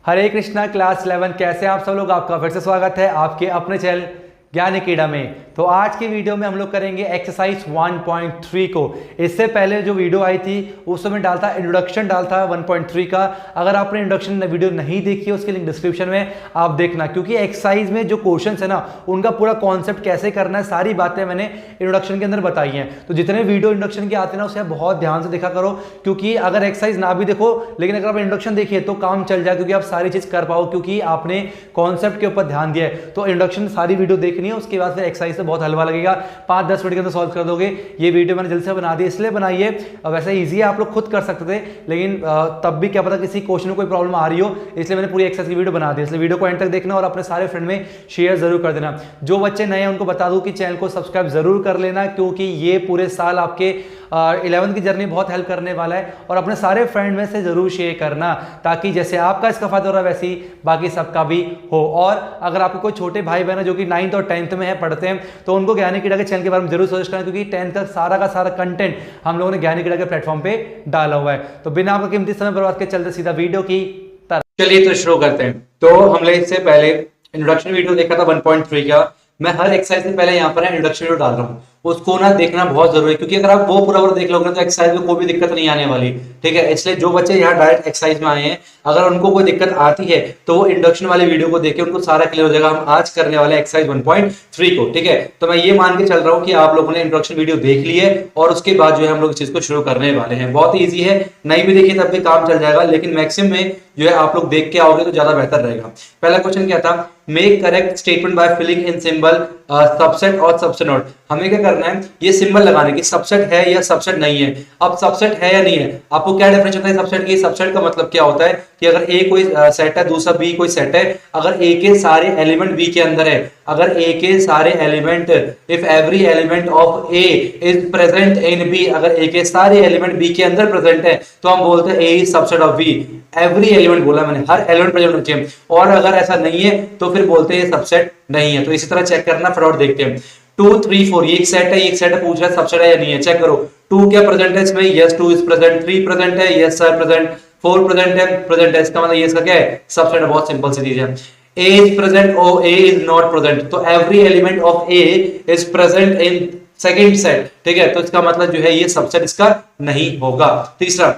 हरे Krishna class 11 कैसे हैं आप सब लोग। आपका फिर से स्वागत है आपके अपने चैनल ज्ञान कीड़ा में। तो आज की वीडियो में हम लोग करेंगे एक्सरसाइज 1.3 को। इससे पहले जो वीडियो आई थी उसमें डालता इंट्रोडक्शन डालता 1.3 का। अगर आपने इंट्रोडक्शन वीडियो नहीं देखी है उसके लिंक डिस्क्रिप्शन में आप देखना, क्योंकि एक्सरसाइज में जो क्वेश्चन है ना उनका पूरा कॉन्सेप्ट कैसे करना है सारी बातें मैंने इंट्रोडक्शन के अंदर बताई हैं। तो जितने वीडियो इंट्रोडक्शन के आते हैं ना उसे बहुत ध्यान से देखा करो, क्योंकि अगर एक्सरसाइज ना भी देखो लेकिन अगर आप इंट्रोडक्शन देखिए तो काम चल जाए, क्योंकि आप सारी चीज कर पाओ क्योंकि आपने कॉन्सेप्ट के ऊपर ध्यान दिया है। तो इंट्रोडक्शन सारी वीडियो देखनी है, उसके बाद फिर एक्सरसाइज से बहुत हलवा लगेगा, 5-10 मिनट के अंदर सॉल्व कर दोगे। ये वीडियो मैंने जल्दी से बना दी, इसलिए बनाई है। वैसे इजी है, आप लोग खुद कर सकते थे, लेकिन तब भी क्या पता किसी क्वेश्चन में कोई प्रॉब्लम आ रही हो, इसलिए मैंने पूरी एक्सरसाइज की वीडियो बना दी। इसलिए वीडियो को एंड तक देखना और अपने सारे फ्रेंड में शेयर जरूर कर देना। जो बच्चे नए हैं उनको बता दूं कि चैनल को सब्सक्राइब जरूर कर लेना, क्योंकि ये पूरे साल आपके 11th की जर्नी बहुत हेल्प करने वाला है। और अपने सारे फ्रेंड में से जरूर शेयर करना, ताकि जैसे आपका इसका फायदा हो रहा है वैसे ही बाकी सबका भी हो। और अगर आपके कोई छोटे भाई बहन जो कि 9th और 10th में है पढ़ते हैं, तो उनको ज्ञानी कीड़ा के चैनल के बारे में जरूर सजेस्ट करें, क्योंकि 10th का सारा कंटेंट हम लोगों ने ज्ञानी कीड़ा के प्लेटफॉर्म पे डाला हुआ है। तो बिना आपका कीमती समय बर्बाद के चलते सीधा वीडियो की तरफ चलिए तो शुरू करते हैं। तो हमने इससे पहले इंट्रोडक्शन वीडियो देखा था 1.3 का। मैं हर एक्सरसाइज से पहले यहाँ पर इंट्रोडक्शन वीडियो डाल रहा हूँ, उसको ना देखना बहुत जरूरी है, क्योंकि अगर आप वो पूरा देख लोगे तो एक्सरसाइज में कोई भी दिक्कत नहीं आने वाली। ठीक है, इसलिए जो बच्चे यहाँ डायरेक्ट एक्सरसाइज में आए हैं अगर उनको कोई दिक्कत आती है तो वो इंट्रोडक्शन वाली वीडियो को देखे, उनको सारा क्लियर हो जाएगा। हम आज करने वाले एक्सरसाइज 1.3 को। ठीक है, तो मैं ये मान के चल रहा हूँ कि आप लोगों ने इंट्रोडक्शन वीडियो देख ली है और उसके बाद जो है हम लोग इस चीज को शुरू करने वाले हैं। बहुत ईजी है, नहीं भी देखिए तब भी काम चल जाएगा, लेकिन मैक्सिमम में जो है आप लोग देख के आओगे तो ज्यादा बेहतर रहेगा। पहला क्वेश्चन क्या था, make correct statement by filling in symbol subset और सबसेट नोट। हमें क्या करना है, ये सिंबल लगाने की सबसेट है या सबसेट नहीं है। अब सबसेट है या नहीं है, आपको क्या डिफरेंस होता है सबसेट की। सबसेट का मतलब क्या होता है कि अगर ए कोई सेट है, दूसरा बी कोई सेट है, अगर ए के सारे एलिमेंट बी के अंदर है, अगर ए के सारे element, if every element of A is present in B, अगर ए के सारे एलिमेंट बी के अंदर प्रेजेंट है तो हम बोलते हैं A is subset of B. Every element बोला मैंने, हर एलिमेंट प्रेजेंट होना चाहिए, और अगर ऐसा नहीं है तो फिर बोलते हैं सबसेट नहीं है। तो इसी तरह चेक करना, फटाफट देखते हैं। 2 3 4 ये एक सेट है, एक सेट है, पूछ रहा है सबसेट है या नहीं है। चेक करो, 2 क्या प्रेजेंट है इसमें, यस 2 इज प्रेजेंट, 3 प्रेजेंट है, यस सर प्रेजेंट, 4 प्रेजेंट है, इसका मतलब ये इसका क्या है, सबसेट है। बहुत सिंपल सी चीज है। A is present or A is not present, तो every element of A is present in second set। ठीक है, तो इसका मतलब जो है ये सबसेट इसका नहीं होगा। तीसरा,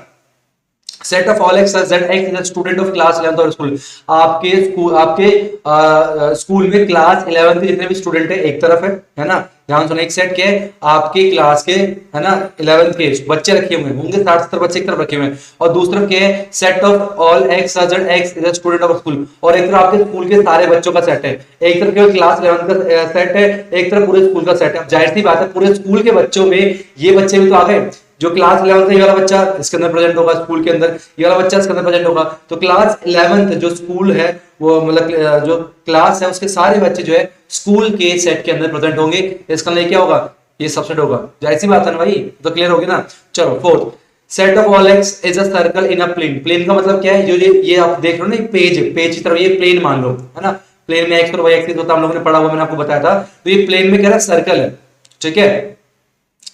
set of all x such that x is a student of class 11th और स्कूल। आपके स्कूल में क्लास 11th के जितने भी स्टूडेंट है एक तरफ है ना, ध्यान सुनो। एक सेट क्या है, आपके क्लास के है ना 11th के बच्चे रखे हुए होंगे, 60-70 बच्चे एक तरफ रखे हुए हैं, और दूसरी तरफ क्या है, set of all x such that x is a student of school. और एक तरफ आपके स्कूल के सारे बच्चों का सेट है, एक तरफ केवल क्लास 11th का सेट है, एक तरफ पूरे स्कूल का सेट है। जाहिर सी बात है पूरे स्कूल के बच्चों में ये बच्चे भी तो आ गए, जो क्लास 11th ये वाला बच्चा इसके अंदर प्रेजेंट होगा, स्कूल के अंदर ये वाला बच्चा इसके अंदर प्रेजेंट होगा। तो क्लास 11th जो स्कूल है, वो मतलब जो क्लास है उसके सारे बच्चे जो है स्कूल के सेट के अंदर प्रेजेंट होंगे। इसका मतलब क्या होगा, ये सबसेट होगा। जाहिर सी बात है ना भाई, तो क्लियर होगी ना। चलो, fourth, set of all x is a circle in a plane. Plane का मतलब क्या है, जो ये आप देख रहे हो ना, पेज की तरफ ये प्लेन मान लो, है ना। प्लेन में एक्स और वाई एक्सिस होता है, हम लोगों ने पढ़ा हुआ, मैंने आपको बताया था। तो ये प्लेन में क्या है, सर्कल है। ठीक है,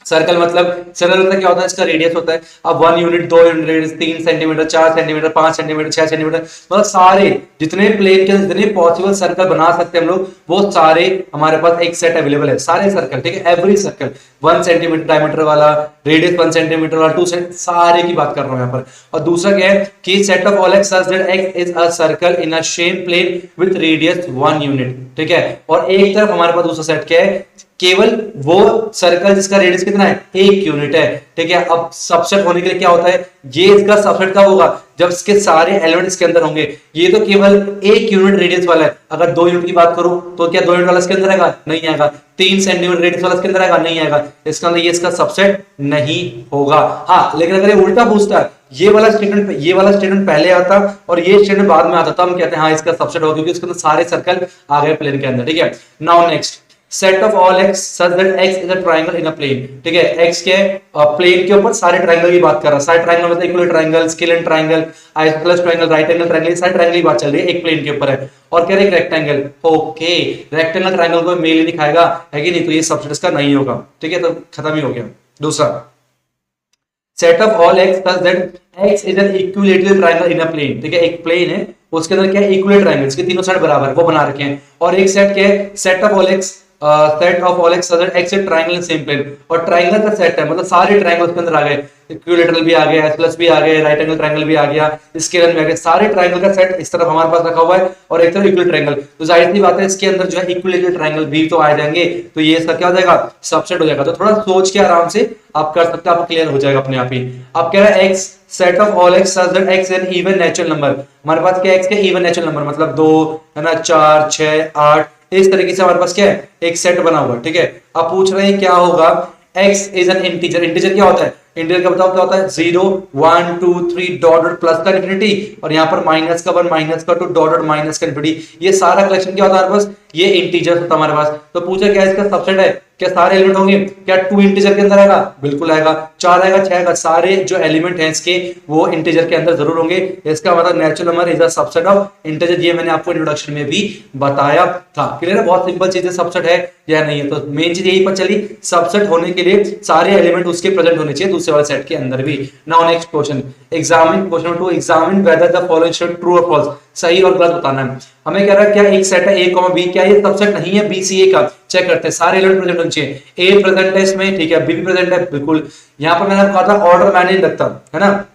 सर्कल मतलब सर्कल मतलब क्या होता है, इसका रेडियस होता है। अब 1 unit, 2 unit radius, 3 centimetre, 4 centimetre, 5 centimetre, 6 centimetre, मतलब सारे जितने प्लेन के जितने पॉसिबल सर्कल बना सकते हैं हम लोग, वो सारे हमारे पास एक सेट अवेलेबल है, सारे सर्कल। ठीक है, एवरी सर्कल 1 सेंटीमीटर डायमीटर वाला, रेडियस 1 सेंटीमीटर वाला, 2 सेंटीमीटर, सारे की बात कर रहा हूं यहाँ पर। और दूसरा क्या है कि set of all x such that x is a circle in a same plane with radius 1 unit. ठीक है, और एक तरफ हमारे पास दूसरा सेट क्या है, केवल वो सर्कल जिसका रेडियस कितना है, 1 यूनिट है। ठीक है, अब सबसेट होने के लिए क्या होता है, ये इसका सबसेट कब होगा, जब इसके सारे एलिमेंट इसके अंदर होंगे। ये तो केवल 1 यूनिट रेडियस वाला है, अगर 2 यूनिट की बात करूं तो क्या 2 यूनिट वाला इसके अंदर आएगा, नहीं आएगा। 3 सेंटीमीटर रेडियस वाला इसके अंदर आएगा, नहीं आएगा। इसका मतलब ये इसका सबसेट नहीं होगा। हाँ, लेकिन अगर ये उल्टा पूछता है, ये वाला स्टेटमेंट पहले आता और ये स्टेटमेंट बाद में आता, तो हम कहते हैं हाँ इसका सबसेट होगा, क्योंकि इसके अंदर सारे सर्कल आ गए प्लेन के अंदर। ठीक है, now next, set of all x such that x is a triangle in a plane. ठीक है, एक्स के प्लेन के ऊपर सारे ट्रायंगल की बात कर रहा है। सारे ट्रायंगल मतलब equilateral triangle, scalene triangle, isosceles triangle, right angle triangle, सारे ट्रायंगल की बात चल रही है, एक प्लेन के ऊपर है। और कह रहे रेक्टेंगल, ओके, रेक्टेंगल ट्रायंगल को मेल ही दिखाएगा, है कि नहीं, तो ये सबसेट इसका नहीं होगा। ठीक है, तो खत्म ही हो गया। दूसरा, set of all x such that x is an equilateral triangle in a plane. ठीक है, एक प्लेन है उसके अंदर क्या है, इक्वल ट्रायंगल्स के तीनों साइड बराबर वो बना रखे हैं। और एक सेट क्या है, set of all x x triangle same plane, और ट्रायंगल का सेट है मतलब सारे ट्रायंगल उसके अंदर आ गए, इक्विलेटरल भी आ गया, एस प्लस भी आ गया, राइट एंगल ट्रायंगल भी आ गया, स्केलर भी आ गया, सारे ट्रायंगल का सेट इस तरफ हमारे पास रखा हुआ है और एक तरफ इक्वल ट्रायंगल। तो जाहिर सी बात है इसके अंदर जो है इक्वल ट्रायंगल भी तो आ जाएंगे, तो ये इसका क्या हो जाएगा, सबसेट हो जाएगा। तो थोड़ा सोच के आराम से आप कर सकते हो, आपको क्लियर हो जाएगा अपने आप ही। अब कह रहा है x set of all x such that x an even natural number, हमारे पास क्या एक्स के इवन नेचुरल नंबर मतलब 2 है ना, 4 6 8, इस तरीके से हमारे पास क्या है एक सेट बना हुआ है, ठीक है। अब पूछ रहे हैं क्या होगा, x is an integer, integer क्या होता है, इंटीजर का बताओ क्या होता है, 0 1 2 3 डॉट डॉट प्लस का इंफिनिटी, और यहाँ पर माइनस का 1 माइनस का 2 डॉट डॉट माइनस का इंफिनिटी, ये सारा कलेक्शन क्या होता है हमारे पास, ये इंटीजर होता है हमारे पास। तो पूछा क्या इसका सबसेट है, क्या सारे एलिमेंट होंगे, क्या 2 इंटीजर के अंदर आएगा, बिल्कुल आएगा, 4 आएगा, 6 आएगा, सारे जो एलिमेंट हैं इसके वो इंटीजर के अंदर जरूर होंगे। इसका मतलब natural number is a subset of integer, ये मैंने आपको इंट्रोडक्शन में भी बताया था। क्लियर है, बहुत सिंपल चीज है, सबसेट है या नहीं है। तो मेन चीज यही पर चली, सबसेट होने के लिए सारे एलिमेंट उसके प्रेजेंट होने चाहिए दूसरे वाले सेट के अंदर भी। Now next question, examine question 2, examine whether the following statement true और फॉल्स, सही और गलत बताना है। हमें कह रहा है क्या एक सेट है a, b, क्या ये सबसेट नहीं है b c a का, चेक करते हैं, सारे एलिमेंट प्रेजेंट होने चाहिए, a प्रेजेंट है इसमें, ठीक है, b भी प्रेजेंट है, बिल्कुल। यहाँ पर मैंने आपको कहा था ऑर्डर मैंने नहीं रखता है ना,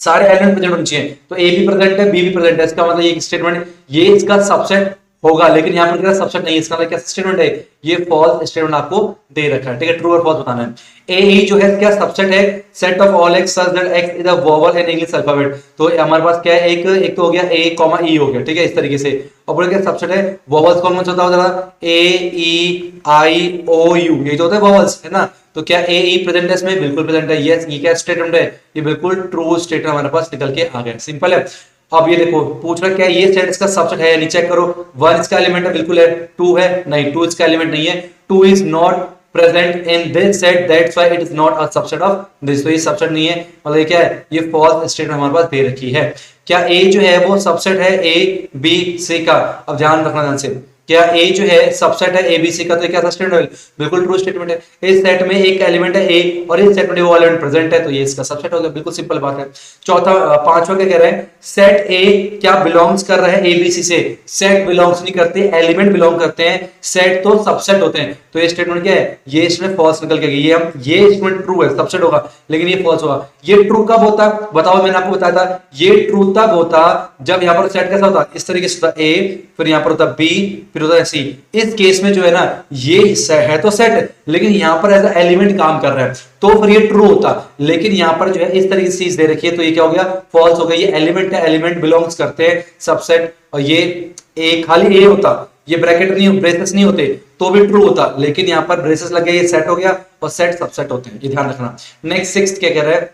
सारे एलिमेंट प्रेजेंट होने चाहिए, तो a भी प्रेजेंट है, b भी प्रेजेंट है, इसका मतलब ये स्टेटमेंट ये इसका सबसेट होगा, लेकिन यहाँ पर क्या सबसेट नहीं है, इसका मतलब क्या स्टेटमेंट है, ये फॉल्स स्टेटमेंट आपको दे रखा है, ठीक है, ट्रू और फॉल्स बताना है। ए जो है क्या सबसेट है, set of all x such that x is a vowel in English alphabet, तो हमारे पास क्या है एक तो हो गया ए कॉमा ई हो गया, ठीक है, इस तरीके से। और बोले क्या सबसेट है, वोवेल्स कौन कौन सा होता है जरा, ए ई आई ओ यू, ये जो होता है वोवेल्स है ना, तो क्या ए ई प्रेजेंट है इसमें, बिल्कुल प्रेजेंट है, यस, ये क्या स्टेटमेंट है, ये बिल्कुल ट्रू स्टेटमेंट हमारे पास निकल के आ गया, सिंपल है। अब ये देखो पूछ रहा क्या ये सेट इसका सबसेट है या नहीं, चेक करो, 1 इसका एलिमेंट है, बिल्कुल है, 2 है, नहीं, 2 इसका एलिमेंट नहीं है, 2 is not present in this set, that's why it is not a subset of this, तो ये सबसेट नहीं है, मतलब ये क्या है, ये फॉल्स स्टेटमेंट हमारे पास दे रखी है। क्या ए जो है वो सबसेट है ए बी सी का, अब ध्यान रखना ध्यान से, क्या ए जो है सबसेट है एबीसी का, तो क्या स्टेटमेंट है, बिल्कुल ट्रू स्टेटमेंट है। इस सेट में एक एलिमेंट है ए और इस सेट में वो एलिमेंट प्रेजेंट है, तो ये इसका सबसेट हो गया, बिल्कुल सिंपल बात है। चौथा पांचवा क्या कह रहा है, सेट ए क्या बिलोंग्स कर रहा है एबीसी से, सेट बिलोंग्स नहीं करते, एलिमेंट बिलोंग करते हैं, सेट तो सबसेट होते हैं, तो ये स्टेटमेंट क्या है, ये इसमें फॉल्स निकल के गई, ये स्टेटमेंट ट्रू है, सबसेट होगा, लेकिन ये फॉल्स होगा। ये ट्रू कब होता, बताओ, मैंने आपको बताया था, ये ट्रू तब होता जब यहाँ पर सेट कैसा होता, इस तरीके से होता ए, फिर यहाँ पर होता बी, फिर होता सी। इस केस में जो है ना, ये है तो सेट, लेकिन यहाँ पर एज एलिमेंट काम कर रहा है, तो फिर ये ट्रू होता, लेकिन यहाँ पर जो है इस तरीके से चीज दे रखी है, तो ये क्या हो गया, फॉल्स हो गया। ये एलिमेंट है, एलिमेंट बिलोंग्स करते हैं सबसेट, और ये ए खाली ए होता, ये ब्रैकेट नहीं, ब्रेसेस नहीं होते, तो भी ट्रू होता, लेकिन यहाँ पर ब्रेसेस लगे, ये सेट हो गया, और सेट सबसेट होते हैं, ये ध्यान रखना। नेक्स्ट सिक्स्थ क्या कह रहा है,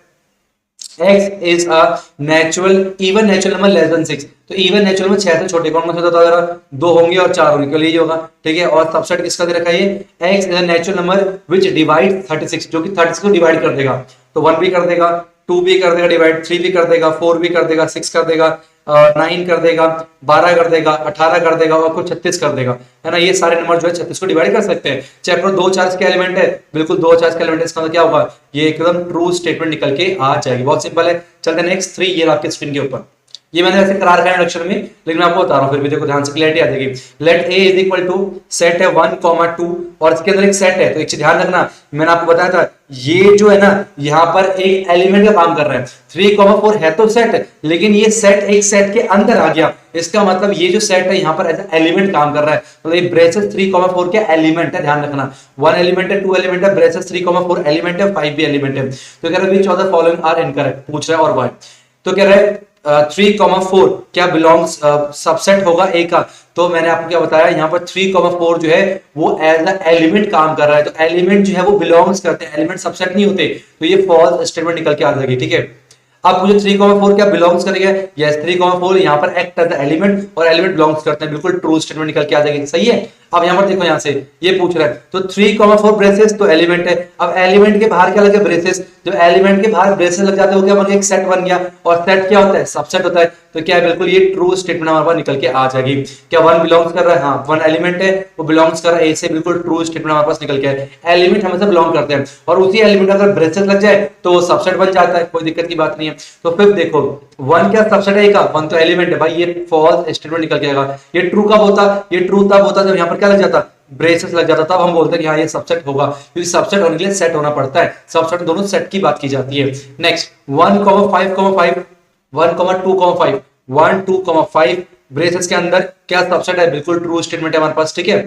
x is a natural even natural number less than 6, तो इवन नेचुरल में 6 से छोटे कौन कौन सा होता है, 2 होंगे और 4 होंगे, क्यों ये होगा, ठीक है। और सबसेट किसका दे रखा है, ये x is a natural number which divide 36, जो कि 36 को डिवाइड कर देगा, तो 1 भी कर देगा, 2 भी कर देगा डिवाइड, 3 भी कर देगा, 4 भी कर देगा, 6 कर देगा, 9 कर देगा, 12 कर देगा, 18 कर देगा, और कुछ 36 कर देगा, है ना। ये सारे नंबर जो है 36 को डिवाइड कर सकते हैं। चेक करो 2 4 के एलिमेंट है, बिल्कुल 2 4 के एलिमेंट है, इसका मतलब क्या होगा, ये एकदम ट्रू स्टेटमेंट निकल के आ जाएगी, बहुत सिंपल है। चलते हैं नेक्स्ट 3, ये आपके स्क्रीन के ऊपर, ये मैंने ऐसे करा रखा है इंट्रोडक्शन में, लेकिन मैं आपको बता रहा हूं, फिर भी देखो ध्यान से, क्लैरिटी आ जाएगी। Let A is equal to set है 1, 2, और इसके अंदर एक सेट है, तो एक चीज ध्यान रखना, मैंने आपको बताया था, ये जो है ना, यहाँ पर एक एलिमेंट का काम कर रहा है, 3, 4 है तो सेट, लेकिन ये सेट एक सेट के अंदर आ गया, इसका मतलब ये जो सेट है यहाँ पर एज एलिमेंट काम कर रहा है, मतलब ये ब्रेसेस 3, 4 के एलिमेंट है, ध्यान रखना, 1 एलिमेंट है, 2 एलिमेंट है, ब्रेसेस 3, 4 एलिमेंट है, 5 भी एलिमेंट है। तो कह रहा है which of the following are incorrect, पूछ रहा है, और व्हाई। तो कह रहा है 3, 4 क्या बिलोंग्स सबसेट होगा ए का, तो मैंने आपको क्या बताया, यहाँ पर 3, 4 जो है वो एज अ एलिमेंट काम कर रहा है, तो एलिमेंट जो है वो बिलोंग्स करते हैं, एलिमेंट सबसेट नहीं होते, तो ये फॉल्स स्टेटमेंट निकल के आ जाएगी, ठीक है। अब मुझे 3, 4 क्या बिलोंग्स करेगा, यस 3, 4 यहाँ पर एक्ट एज एलिमेंट, और एलिमेंट बिलोंग्स करते हैं, बिल्कुल ट्रू स्टेटमेंट निकल के आ जाएगी, सही है। अब यहाँ पर देखो, यहाँ से ये पूछ रहा है, तो 3,4 ब्रेसेस तो एलिमेंट है। अब एलिमेंट के बाहर क्या लगे, ब्रेसेस। जब एलिमेंट के बाहर ब्रेसेस लग जाते हो, क्या बन गया, एक सेट बन गया। और सेट क्या होता है, सबसेट होता है। तो क्या है, बिल्कुल ये ट्रू स्टेटमेंट हमारे पास निकल के आ जाएगी। क्या वन बिलोंग्स कर रहा है, हाँ वन एलिमेंट है, वो बिलोंग्स कर रहा है ए से, बिल्कुल ट्रू स्टेटमेंट हमारे पास निकल के है। एलिमेंट हमेशा बिलोंग करते हैं, और उसी एलिमेंट अगर ब्रेसेस लग जाए तो वो सबसेट बन जाता है, कोई दिक्कत की बात नहीं है। तो फिर देखो, वन क्या सबसेट है का, वन तो एलिमेंट है भाई, ये फॉल्स स्टेटमेंट निकल के आएगा। ये ट्रू कब होता, ये ट्रू तब होता जब यहाँ पर क्या लग जाता, ब्रेसेस लग जाता, तब हम बोलते हैं कि हाँ ये सबसेट होगा, क्योंकि सबसेट होने के लिए सेट होना पड़ता है। सबसेट दोनों सेट की बात की जाती है। नेक्स्ट 1,5,5 1,2,5 1,2,5 ब्रेसेस के अंदर क्या सबसेट है, बिल्कुल ट्रू स्टेटमेंट है हमारे पास, ठीक है।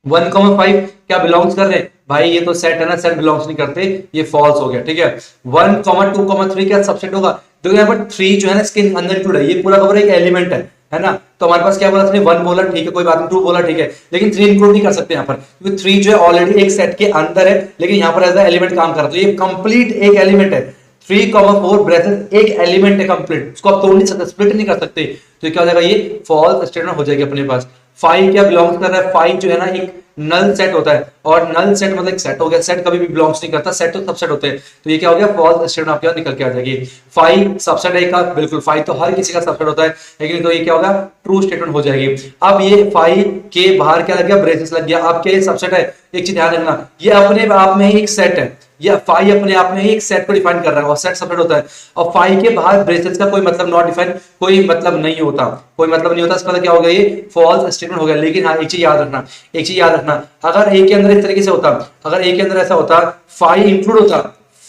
1,5 क्या बिलोंग्स कर रहे हैं भाई, ये तो सेट है ना, सेट बिलोंग्स नहीं करते, ये फॉल्स हो गया, ठीक है। 1,2,3 क्या सबसेट होगा, देखो यहाँ पर 3 जो है ना इसके अंदर इंक्लूड है, ये पूरा कवर एक एलिमेंट है ना। तो हमारे पास क्या बोला, 1 बोला, ठीक है कोई बात नहीं, 2 बोला, ठीक है, लेकिन 3 इंक्लूड नहीं कर सकते यहाँ पर, क्योंकि 3 जो है ऑलरेडी एक सेट के अंदर है, लेकिन यहाँ पर एज ए एलिमेंट काम कर रहा है, तो ये कंप्लीट एक एलिमेंट है। 3,4 ब्रेसेस एक एलिमेंट है कंप्लीट, उसको आप तोड़ नहीं सकते, स्प्लिट नहीं कर सकते, तो क्या हो जाएगा, ये फॉल्स स्टेटमेंट हो जाएगी अपने पास। 5 क्या बिलोंग्स कर रहा है, 5 जो है ना एक नल सेट होता है, और नल सेट मतलब एक सेट हो गया, सेट कभी भी बिलोंग्स नहीं करता, सेट तो सबसेट होते हैं, तो ये क्या हो गया, फॉल्स स्टेटमेंट आपके निकल के आ जाएगी। 5 सबसेट है का, बिल्कुल 5 तो हर किसी का सबसेट होता है, लेकिन तो ये क्या होगा, ट्रू स्टेटमेंट हो जाएगी। अब ये 5 के बाहर क्या लग गया, ब्रेसेस लग गया, अब क्या ये सबसेट है, एक चीज ध्यान रखना, ये अपने आप में ही एक सेट है, या 5 अपने आप में ही एक सेट को डिफाइन कर रहा है, और सेट सबसेट होता है। और 5 के बाहर ब्रेसेस का कोई मतलब नॉट डिफाइन, कोई मतलब नहीं होता, कोई मतलब नहीं होता, इसका मतलब क्या हो गया, ये फॉल्स स्टेटमेंट हो गया। लेकिन हाँ एक चीज याद रखना, एक चीज याद रखना, अगर ए के अंदर इस तरीके से होता, अगर ए के अंदर ऐसा होता, 5 इंक्लूड होता,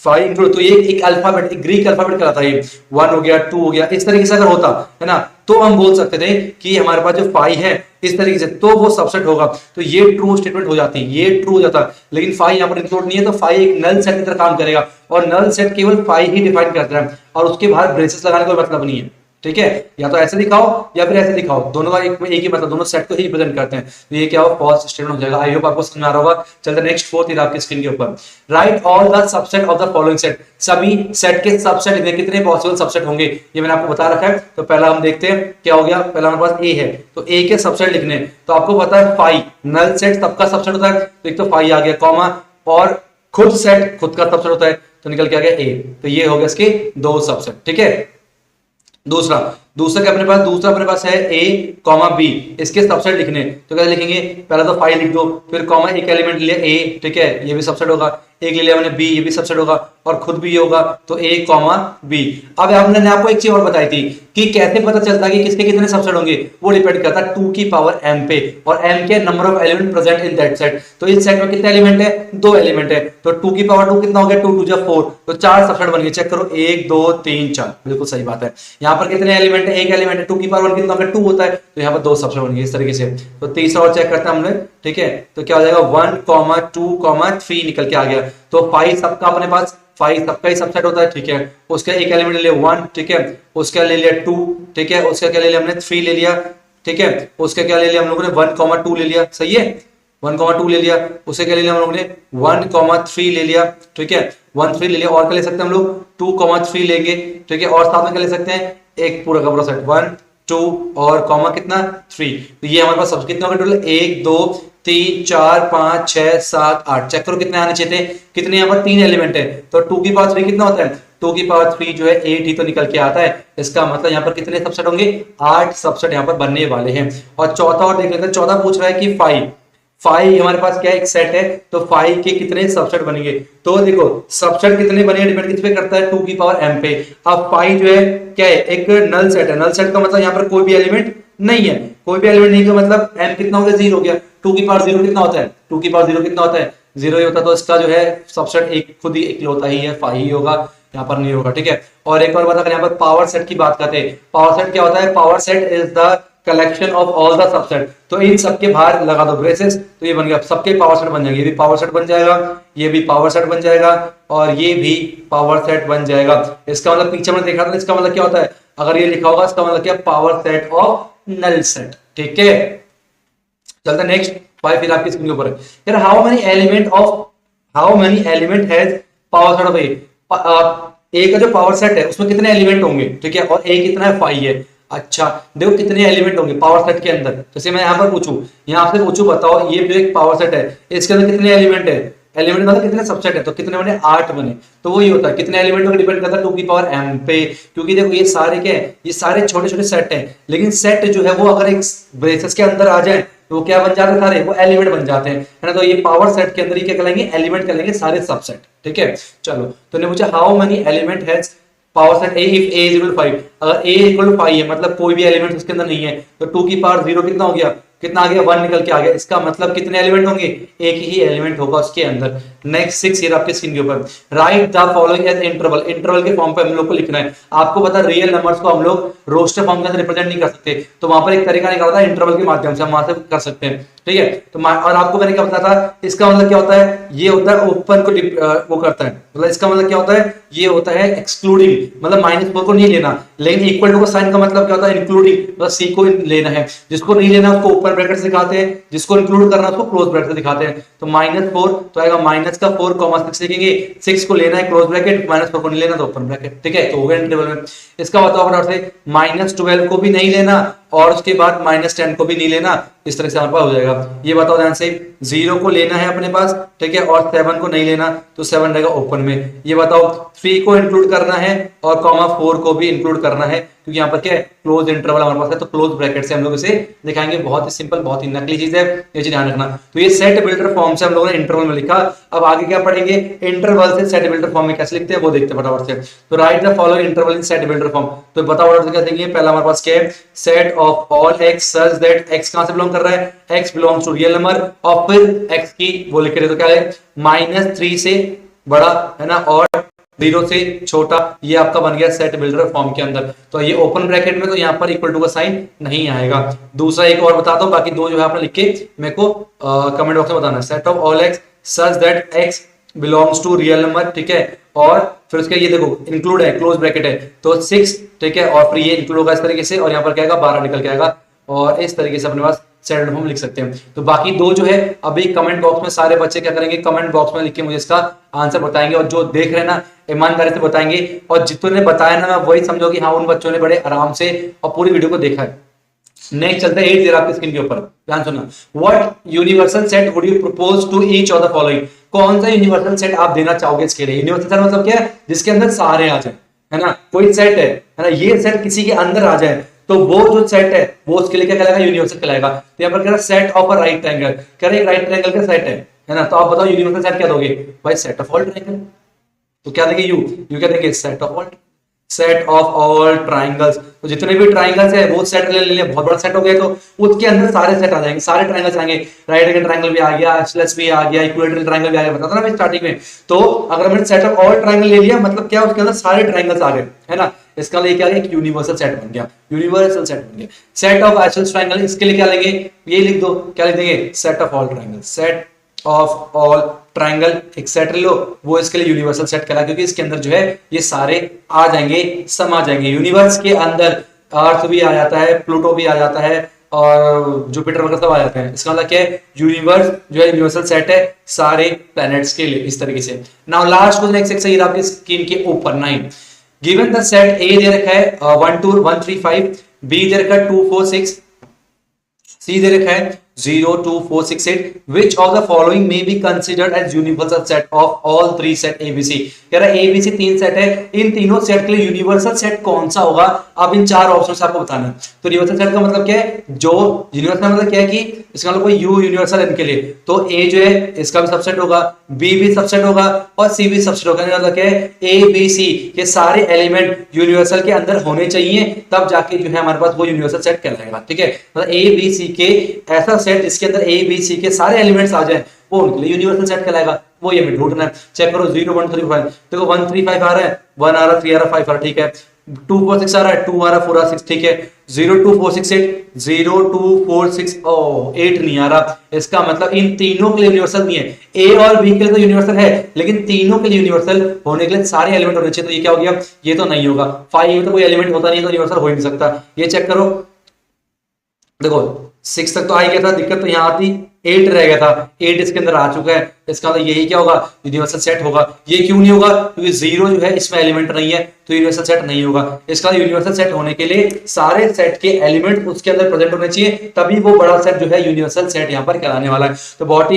5 इंक्लूड, तो ये एक अल्फाबेट, एक ग्रीक अल्फाबेट कहलाता है, 1 हो गया, 2 हो गया, इस तरीके से अगर होता है ना, तो हम बोल सकते थे कि हमारे पास जो 5 है इस तरीके से, तो वो सबसेट होगा, तो ये ट्रू स्टेटमेंट हो जाती है, ये ट्रू हो जाता। लेकिन 5 यहाँ पर इंक्लूड नहीं है, तो 5 एक नल सेट की तरह काम करेगा, और नल सेट केवल 5 ही डिफाइन करता है, और उसके बाहर ब्रेसेस लगाने का कोई मतलब नहीं है, ठीक है। या तो ऐसे दिखाओ या फिर ऐसे दिखाओ, दोनों का एक ही मतलब, दोनों सेट को ही रिप्रेजेंट करते हैं, तो ये क्या हो, फॉल्स स्टेटमेंट हो जाएगा। आई होप आपको समझ आ रहा होगा। चलते नेक्स्ट 4th इधर आपकी स्क्रीन के ऊपर, right all the subset of the following set, सभी सेट के सबसेट में कितने पॉसिबल सबसेट होंगे, ये मैंने आपको बता रखा है। तो पहला हम देखते हैं क्या हो गया, पहला हमारे पास ए है, तो ए के सबसेट लिखने, तो आपको पता है 5 नल सेट सबका सबसेट होता है, तो एक तो 5 आ गया, कॉमा, और खुद सेट खुद का सबसेट होता है, तो निकल के आ गया ए, तो ये हो गया इसके 2 सबसेट, ठीक है। दूसरा क्या अपने पास है ए कॉमा बी, इसके सबसेट लिखने, तो क्या लिखेंगे, पहला तो 5 लिख दो, फिर कॉमा, एक एलिमेंट लिया ए, ठीक है, ये भी सबसेट होगा, एक ले लिया मैंने बी, ये भी सबसेट होगा, और खुद भी ये होगा, तो ए कॉमा बी। अब हमने आपको एक चीज और बताई थी कि कैसे पता चलता है कि किसके कितने सबसेट होंगे, वो डिपेंड करता है 2 की पावर m पे, और m के number of element present in that set. तो इस सेट में कितने एलिमेंट है, 2 एलिमेंट है, तो 2 की पावर 2 कितना हो गया, 2 2 जा 4, तो 4 सबसेट बन गए। चेक करो, 1 2 3 4, बिल्कुल सही बात है। यहाँ पर कितने एलिमेंट है, एक एलिमेंट है, 2 की पावर 1 कितना होगा, 2 होता है, तो यहाँ पर 2 सबसेट बन गए इस तरीके से। तो तीसरा और चेक करते हैं हमने, ठीक है, तो क्या हो जाएगा, 1, 2, 3 निकल के आ गया। तो 5 सबका अपने पास 5 सबका ही सबसेट होता है, ठीक है। उसका एक एलिमेंट ले लिया 1, ठीक है, उसका ले लिया 2, ठीक है, उसका क्या ले लिया हमने 3 ले लिया, ठीक है, उसका क्या ले लिया हम लोगों ने 1, 2 ले लिया, सही है, 1, 2 ले लिया, उससे क्या ले लिया हम लोगों ने 1, 3 ले लिया, ठीक है, 1 3 ले लिया, और क्या ले सकते हैं हम लोग 2, 3 लेंगे, ठीक है, और साथ में क्या ले सकते हैं, एक पूरा का पूरा सेट 1 2 और कॉमा कितना 3, तो ये हमारे पास सब कितने हो गए टोटल, 1 2 3 4 5 6 7 8, चेक करो कितने आने चाहिए थे, कितने यहाँ पर 3 एलिमेंट है, तो 2 की पावर 3 कितना होता है, 2 की पावर 3 जो है 8 ही तो निकल के आता है। इसका मतलब यहाँ पर कितने सबसेट होंगे, 8 सबसेट यहाँ पर बनने वाले हैं। और चौथा और देख लेते हैं, चौथा पूछ रहा है कि 5 हमारे पास क्या एक सेट है, तो 5 के कितने सबसेट बनेंगे, तो देखो सबसेट कितने बने डिपेंड किस पे करता है, 2 की पावर m पे। अब 5 जो है क्या है, एक नल सेट है, नल सेट का मतलब यहाँ पर कोई भी एलिमेंट नहीं है, कोई भी एलिमेंट नहीं का मतलब m कितना हो गया, 0 हो गया, 2 की पावर 0 कितना होता है, 2 की पावर 0 कितना होता है, 0 ही होता है, तो इसका जो है सबसेट एक खुद ही इकलौता ही है, 5 ही होगा, यहाँ पर नहीं होगा, ठीक है। और एक और बात, अगर यहाँ पर पावर सेट की बात करते हैं, पावर सेट क्या होता है, power set is the collection of all the subset, तो इन सबके बाहर लगा दो ब्रेसेस, तो ये बन गया, सबके पावर सेट बन जाएंगे, ये भी पावर सेट बन जाएगा, ये भी पावर सेट बन जाएगा, और ये भी पावर सेट बन जाएगा। इसका मतलब पीछे मैंने देखा था, इसका मतलब क्या होता है, अगर ये लिखा होगा इसका मतलब क्या, power set of null set, ठीक है। चलते नेक्स्ट 5 फिर आपकी स्क्रीन के ऊपर है, how many element has power set of A, A का जो पावर सेट है उसमें कितने एलिमेंट होंगे, ठीक है, और ए कितना है 5 है। अच्छा देखो कितने एलिमेंट होंगे पावर सेट के अंदर। जैसे मैं यहाँ पर पूछूं, यहाँ आपसे पूछूं बताओ ये जो एक पावर सेट है इसके अंदर कितने एलिमेंट है, एलिमेंट मतलब कितने सबसेट है, तो कितने बने 8 बने। तो वही होता है कितने एलिमेंटों का डिपेंड करता है 2 की पावर m पे, क्योंकि देखो ये सारे क्या है, ये सारे छोटे छोटे सेट हैं, लेकिन सेट जो है वो अगर एक ब्रेसेस के अंदर आ जाए तो वो क्या बन जाते हैं, सारे वो एलिमेंट बन जाते हैं, है ना। तो ये पावर सेट के अंदर ही क्या कहलाएंगे, एलिमेंट कहलाएंगे सारे सबसेट, ठीक है। चलो तो ने पूछा how many element has power set A if A is equal to 5, अगर ए इक्वल टू 5 है मतलब कोई भी एलिमेंट उसके अंदर नहीं है, तो 2 की पावर 0 कितना हो गया, कितना आ गया 1 निकल के आ गया। इसका मतलब कितने एलिमेंट होंगे, एक ही एलिमेंट होगा उसके अंदर। नेक्स्ट 6 ईयर आपके स्क्रीन के ऊपर, write the following as interval, interval के फॉर्म पे हम लोग को लिखना है। आपको पता है रियल नंबर्स को हम लोग रोस्टर फॉर्म के अंदर रिप्रेजेंट नहीं कर सकते, तो वहां पर एक तरीका निकाला था इंटरवल के माध्यम से, हम वहां से कर सकते हैं, ठीक है। तो और आपको मैंने क्या बताया था, इसका मतलब क्या होता है, ये होता है ओपन को वो करता है, मतलब इसका मतलब क्या होता है, ये होता है एक्सक्लूडिंग, मतलब -4 को नहीं लेना, लेकिन इक्वल टू का साइन का मतलब क्या होता है, इंक्लूडिंग, मतलब सी को लेना है, जिसको नहीं लेना उसको ओपन ब्रैकेट से दिखाते हैं, जिसको इंक्लूड करना उसको क्लोज ब्रैकेट से दिखाते हैं। तो -4 तो आएगा माइनस का 4 6 लिखेंगे, 6 को लेना है क्लोज ब्रैकेट, -4 को नहीं लेना तो ओपन ब्रैकेट, ठीक है। तो हो गया इंटरवल में। इसका बताओ फटाफट से, -12 को भी नहीं लेना और उसके बाद -10 को भी नहीं लेना, इस तरह से हमारे पास हो जाएगा। ये बताओ ध्यान से, 0 को लेना है अपने पास, ठीक है, और 7 को नहीं लेना, तो 7 रहेगा ओपन में। ये बताओ 3 को इंक्लूड करना है और 4 को भी इंक्लूड करना है, क्योंकि यहाँ पर क्या है क्लोज इंटरवल हमारे पास है, तो क्लोज ब्रैकेट से हम लोग इसे दिखाएंगे। बहुत ही सिंपल, बहुत ही नकली चीज है, ये चीज ध्यान रखना। तो ये सेट बिल्डर फॉर्म से हम लोगों ने इंटरवल में लिखा। अब आगे क्या पढ़ेंगे, इंटरवल से सेट बिल्डर फॉर्म में कैसे लिखते हैं वो देखते हैं फटाफट से। तो right the following interval in set builder form, तो बताओ फटाफट से क्या देंगे। पहला हमारे पास क्या है, set of all x such that x कहां से बिलोंग कर रहा है, x belongs to real number, और फिर एक्स की वो लिख रहे तो क्या है, -3 से बड़ा, है ना, और 0 से छोटा, ये आपका बन गया सेट बिल्डर फॉर्म के अंदर। तो ये ओपन ब्रैकेट में तो यहाँ पर इक्वल टू का साइन नहीं आएगा। दूसरा एक और बताता हूँ, बाकी दो जो है आपने लिख के मेरे को कमेंट बॉक्स में बताना है। Set of all x such that x belongs to real number, ठीक है, और फिर उसके ये देखो इंक्लूड है, क्लोज ब्रैकेट है, तो 6, ठीक है, और फिर ये इंक्लूड होगा इस तरीके से, और यहाँ पर क्या आएगा 12 निकल के आएगा, और इस तरीके से अपने पास सेट फॉर्म लिख सकते हैं। तो बाकी दो जो है अभी कमेंट बॉक्स में सारे बच्चे क्या करेंगे, कमेंट बॉक्स में लिख के मुझे इसका आंसर बताएंगे, और जो देख रहे हैं ना ईमानदारी से बताएंगे, और जितने बताया ना मैं वही समझो कि हाँ उन बच्चों ने बड़े आराम से और पूरी वीडियो को देखा है। नेक्स्ट चलते हैं 8 आपकी स्क्रीन के ऊपर, ध्यान सुनना। What universal set would you propose to each of the following, कौन सा यूनिवर्सल सेट आप देना चाहोगे इसके लिए। यूनिवर्सल सेट मतलब क्या है, जिसके अंदर सारे आ जाए, है ना, कोई सेट है ना, ये सेट किसी के अंदर आ जाए तो वो जो सेट है वो उसके लिए क्या कहलाएगा, यूनिवर्सल कहलाएगा। तो यहाँ पर कह रहा है set of a right triangle, कह रहा है राइट ट्रायंगल का सेट है ना, तो आप बताओ यूनिवर्सल सेट क्या दोगे भाई, सेट ऑफ ऑल ट्रायंगल। तो क्या देंगे, यू क्या देंगे, सेट ऑफ ऑल ट्रायंगल्स। तो जितने भी ट्रायंगल्स है वो सेट ले लिया, बहुत बड़ा सेट हो गया, तो उसके अंदर सारे सेट आ जाएंगे, सारे ट्रायंगल्स आएंगे, राइट एंगल ट्रायंगल भी आ गया, आइसोसेलेस भी आ गया, इक्विलैटरल ट्रायंगल भी आ गया, बताता ना मैं स्टार्टिंग में। तो अगर मैंने सेट ऑफ ऑल ट्रायंगल ले लिया मतलब क्या, उसके अंदर सारे ट्रायंगल्स आ गए, है ना, इसका लिए क्या एक यूनिवर्सल सेट बन गया, यूनिवर्सल सेट बन गया। सेट ऑफ आइसोसेलेस ट्रायंगल, इसके लिए क्या लेंगे, ये लिख दो, क्या लिख देंगे, set of all triangle, set of all triangle एक सेट लो, वो इसके लिए यूनिवर्सल सेट कहलाएगा, क्योंकि इसके अंदर जो है ये सारे आ जाएंगे, समा जाएंगे। यूनिवर्स के अंदर अर्थ भी आ जाता है, प्लूटो भी आ जाता है, और जुपिटर वगैरह सब आ जाते हैं। इसका मतलब क्या है, यूनिवर्स जो है यूनिवर्सल सेट है सारे प्लैनेट्स के लिए, इस तरीके से। नाउ लास्ट क्वेश्चन एक सही आपकी स्क्रीन के ऊपर 9, गिवन द सेट ए दे रखा है 1 2 1 3 5, बी दे रखा है 2 4 6, सी दे रखा है 0 2 4 6 8, which of the following may be considered as universal set of all three set ABC। कह रहा है ABC 3 सेट है, इन तीनों सेट के लिए यूनिवर्सल सेट कौन सा होगा, अब इन 4 ऑप्शन से आपको बताना है। तो यूनिवर्सल सेट का मतलब क्या है, जो यूनिवर्सल का मतलब क्या है कि इसका मतलब कोई U यूनिवर्सल है इनके लिए, तो A जो है इसका भी सबसेट होगा, B भी सबसेट होगा, और C भी सबसेट होगा। मतलब क्या है, ABC के सारे एलिमेंट यूनिवर्सल के अंदर होने चाहिए, तब जाके जो है हमारे पास वो यूनिवर्सल सेट कहलाएगा, ठीक है। मतलब ABC के ऐसा सेट जिसके अंदर ए बी सी के सारे एलिमेंट्स आ जाए वो उनके लिए यूनिवर्सल सेट कहलाएगा। वो ये हमें ढूंढना है। चेक करो 0 1 3 5, देखो 1 3 5 आ रहा है, 1 आ रहा, 3 आ रहा, 5 आ रहा, ठीक है। 2 4 6 आ रहा है, 2 आ रहा, 4 आ रहा, 6, ठीक है। 0 2 4 6 8, 0 2 4 6 8 नहीं आ रहा। इसका मतलब इन तीनों के लिए यूनिवर्सल नहीं है। ए और बी के लिए तो यूनिवर्सल है, लेकिन तीनों के लिए यूनिवर्सल होने के लिए सारे एलिमेंट होने चाहिए। तो ये क्या हो गया, ये तो नहीं होगा। 5 में तो कोई एलिमेंट होता नहीं है, तो यूनिवर्सल हो ही नहीं सकता। ये चेक करो, देखो 6 तक तो आ ही गया था, दिक्कत तो यहाँ आती 8 रह गया था, 8 इसके अंदर आ चुका है, इसका मतलब यही क्या होगा, यूनिवर्सल सेट होगा। ये क्यों नहीं होगा, क्योंकि जीरो जो है इसमें एलिमेंट नहीं है, तो यूनिवर्सल सेट नहीं होगा। इसका यूनिवर्सल सेट होने के लिए सारे सेट के एलिमेंट उसके अंदर प्रेजेंट होने चाहिए, तभी वो बड़ा सेट जो है यूनिवर्सल सेट यहाँ पर कहलाने वाला है। तो बहुत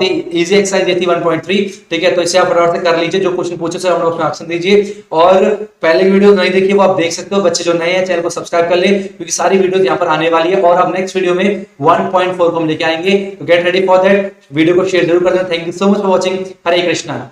ही इजी एक्सरसाइज ये थी 1.3, ठीक है। तो इसे आप फटाफट से कर लीजिए, जो क्वेश्चन पूछे सर हमने उसमें आंसर दीजिए। और पहले वीडियो नहीं देखी वो आप देख सकते हो, बच्चे जो नए हैं चैनल को सब्सक्राइब कर ले, क्योंकि सारी वीडियो यहाँ पर आने वाली है। और अब नेक्स्ट वीडियो में 1.4 को हम लेके आएंगे, तो get ready for that. Video को शेयर जरूर कर देना। Thank you so much for watching. Hare Krishna.